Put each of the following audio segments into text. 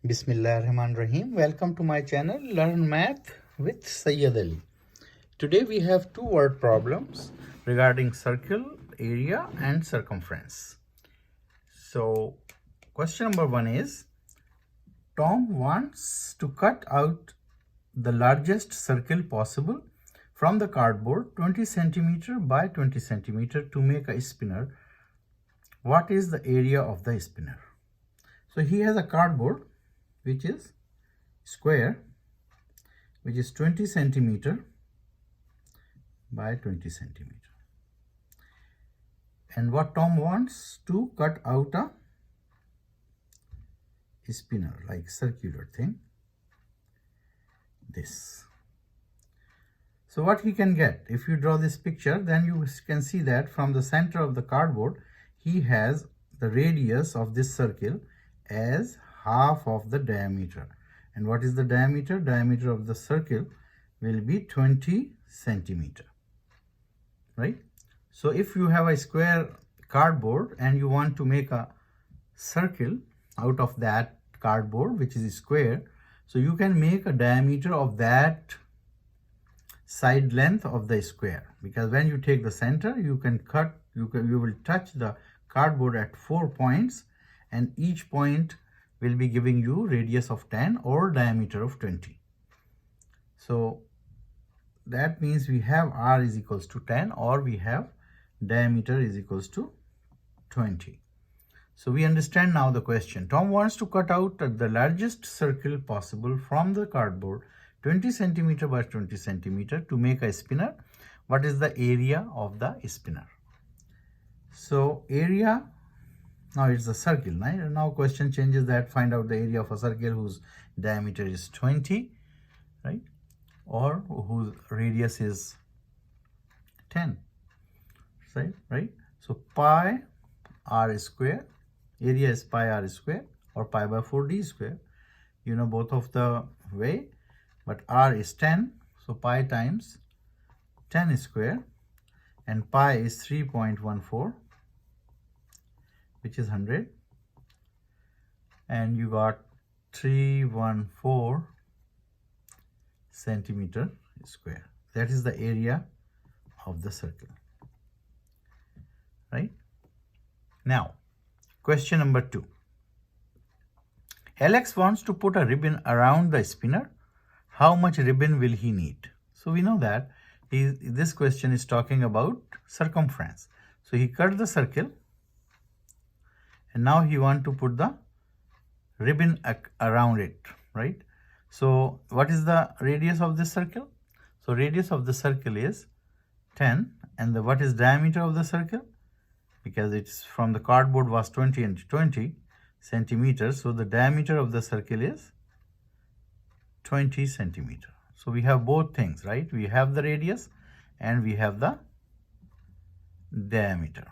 Bismillahirrahmanirrahim. Welcome to my channel Learn Math with Sayyid Ali. Today we have two word problems regarding circle, area and circumference. So question number 1 is, Tom wants to cut out the largest circle possible from the cardboard 20 centimeter by 20 centimeter to make a spinner. What is the area of the spinner? So he has a cardboard which is square, which is 20 centimeter by 20 centimeter. And what Tom wants to cut out a spinner, like circular thing, this. So what he can get, if you draw this picture, then you can see that from the center of the cardboard, he has the radius of this circle as half of the diameter. And what is the diameter? Diameter of the circle will be 20 centimeter, right? So if you have a square cardboard and you want to make a circle out of that cardboard, which is square, so you can make a diameter of that side length of the square, because when you take the center, you will touch the cardboard at 4 points, and each point will be giving you radius of 10 or diameter of 20. So that means we have r is equals to 10, or we have diameter is equals to 20. So we understand now the question. Tom wants to cut out the largest circle possible from the cardboard 20 centimeter by 20 centimeter to make a spinner. What is the area of the spinner? So area, now it's a circle, right? Now question changes that, find out the area of a circle whose diameter is 20, right? Or whose radius is 10, right? So pi r square, area is pi r square or pi by 4d square. You know both of the way, but r is 10, so pi times 10 square, and pi is 3.14, which is 100, and you got 314 centimeter square. That is the area of the circle, right? Now question number 2. Alex wants to put a ribbon around the spinner. How much ribbon will he need? So we know that this question is talking about circumference. So he cut the circle, and now he wants to put the ribbon around it, right? So what is the radius of this circle? So radius of the circle is 10, and what is diameter of the circle? Because it's from the cardboard was 20 and 20 centimeters, so the diameter of the circle is 20 centimeter. So we have both things, right? We have the radius and we have the diameter.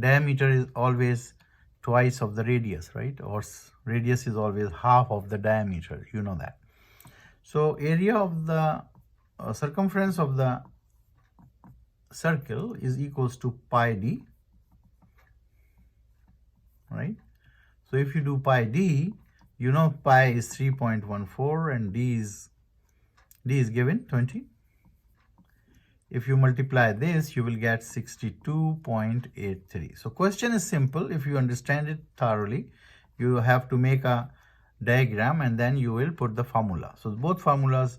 Diameter is always twice of the radius, right? Or radius is always half of the diameter, you know that. So area of the circumference of the circle is equals to pi d, right? So if you do pi d, you know pi is 3.14 and d is given 20. If you multiply this, you will get 62.83. So question is simple. If you understand it thoroughly, you have to make a diagram and then you will put the formula. So both formulas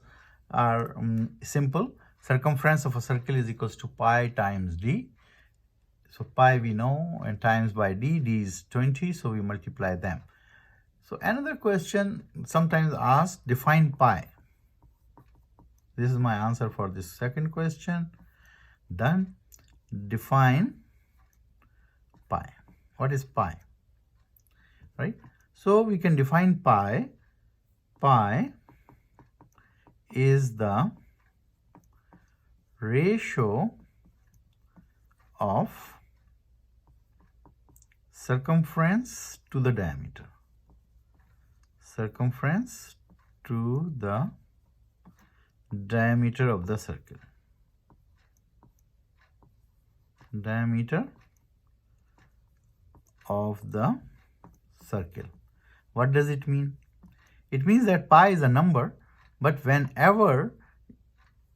are simple. Circumference of a circle is equals to pi times d. So pi we know, and times by d, d is 20, so we multiply them. So another question sometimes asked, define pi. This is my answer for this second question. Done. Define pi. What is pi? Right? So we can define pi. Pi is the ratio of circumference to the diameter. Circumference to the diameter of the circle. Diameter of the circle. What does it mean? It means that pi is a number, but whenever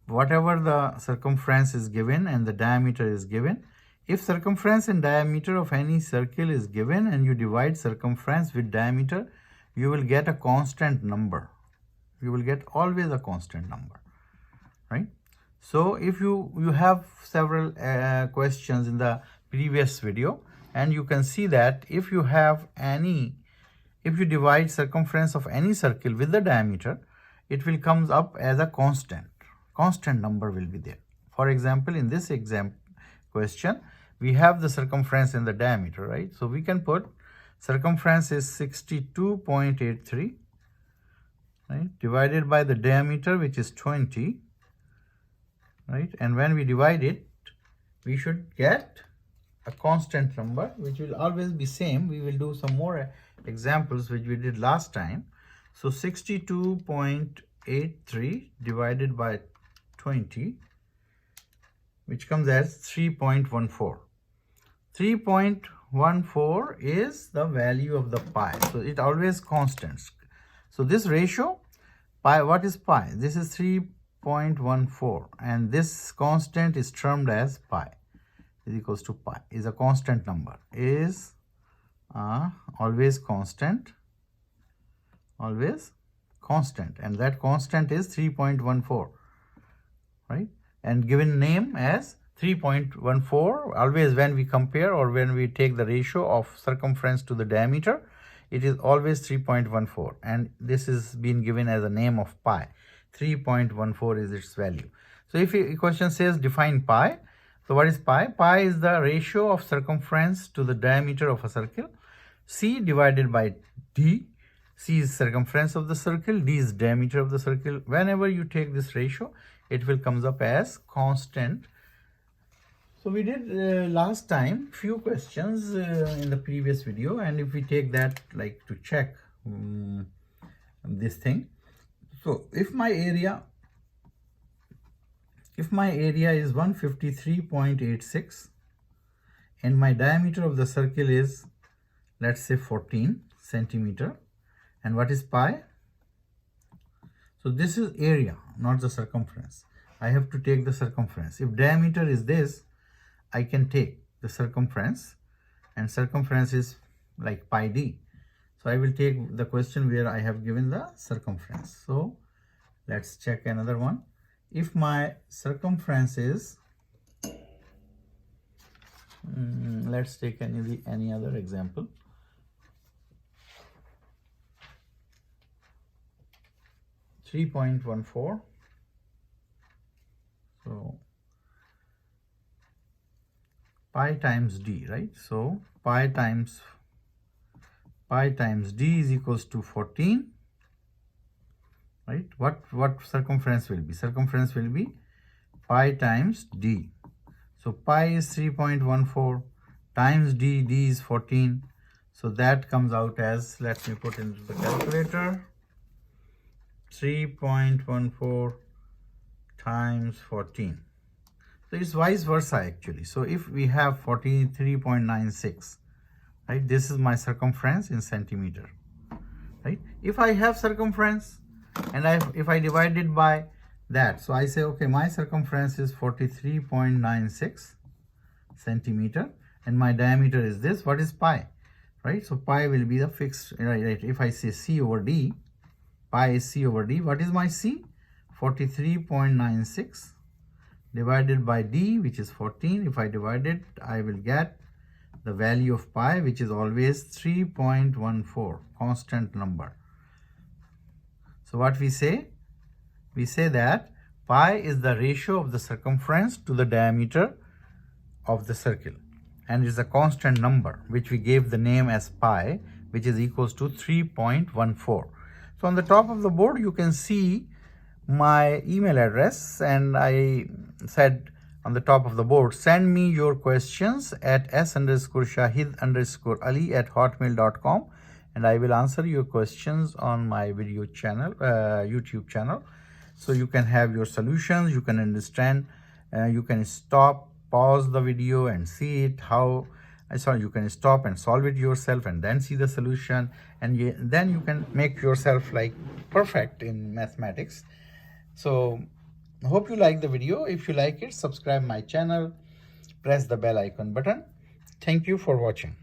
whatever the circumference is given and the diameter is given, if circumference and diameter of any circle is given and you divide circumference with diameter, you will get a constant number. You will get always a constant number, right? So if you have several questions in the previous video, and you can see that if you divide circumference of any circle with the diameter, it will comes up as a constant number will be there. For example, in this question, we have the circumference and the diameter, right? So we can put circumference is 62.83, right, divided by the diameter, which is 20, right? And when we divide it, we should get a constant number, which will always be same. We will do some more examples which we did last time. So 62.83 divided by 20, which comes as 3.14. 3.14 is the value of the pi. So it always constants. So this ratio, pi, what is pi? This is 3.14, and this constant is termed as pi is equals to pi, is a constant number, is always constant, and that constant is 3.14, right? And given name as 3.14. Always when we compare or when we take the ratio of circumference to the diameter, it is always 3.14, and this is being given as a name of pi. 3.14 is its value. So if a question says define pi, so what is pi? Pi is the ratio of circumference to the diameter of a circle. C divided by D. C is circumference of the circle, D is diameter of the circle. Whenever you take this ratio, it will comes up as constant. So we did last time few questions in the previous video, and if we take that like to check this thing. So if my area is 153.86 and my diameter of the circle is, let's say, 14 centimeter, and what is pi? So this is area, not the circumference. I have to take the circumference. If diameter is this, I can take the circumference, and circumference is like pi d. So I will take the question where I have given the circumference. So let's check another one. If my circumference is, let's take any other example. .14. So pi times d, right? So pi times d is equals to 14, right? What circumference will be? Circumference will be pi times d. So pi is 3.14 times d, d is 14. So that comes out as, let me put into the calculator, 3.14 times 14. So it's vice versa actually. So if we have 43.96, right, this is my circumference in centimeter, right? If I have circumference and if I divide it by that, so I say, okay, my circumference is 43.96 centimeter and my diameter is this. What is pi, right? So pi will be the fixed, right? If I say C over D, pi is C over D. What is my C? 43.96 divided by D, which is 14. If I divide it, I will get the value of pi, which is always 3.14, constant number. So what we say? We say that pi is the ratio of the circumference to the diameter of the circle, and is a constant number which we gave the name as pi, which is equals to 3.14. So on the top of the board you can see my email address, and I said on the top of the board, send me your questions at s_shahid_ali@hotmail.com, and I will answer your questions on my video channel, YouTube channel. So you can have your solutions, you can understand, you can stop, pause the video and see it, how So you can stop and solve it yourself and then see the solution, and then you can make yourself like perfect in mathematics. So hope you like the video. If you like it, subscribe my channel, press the bell icon button. Thank you for watching.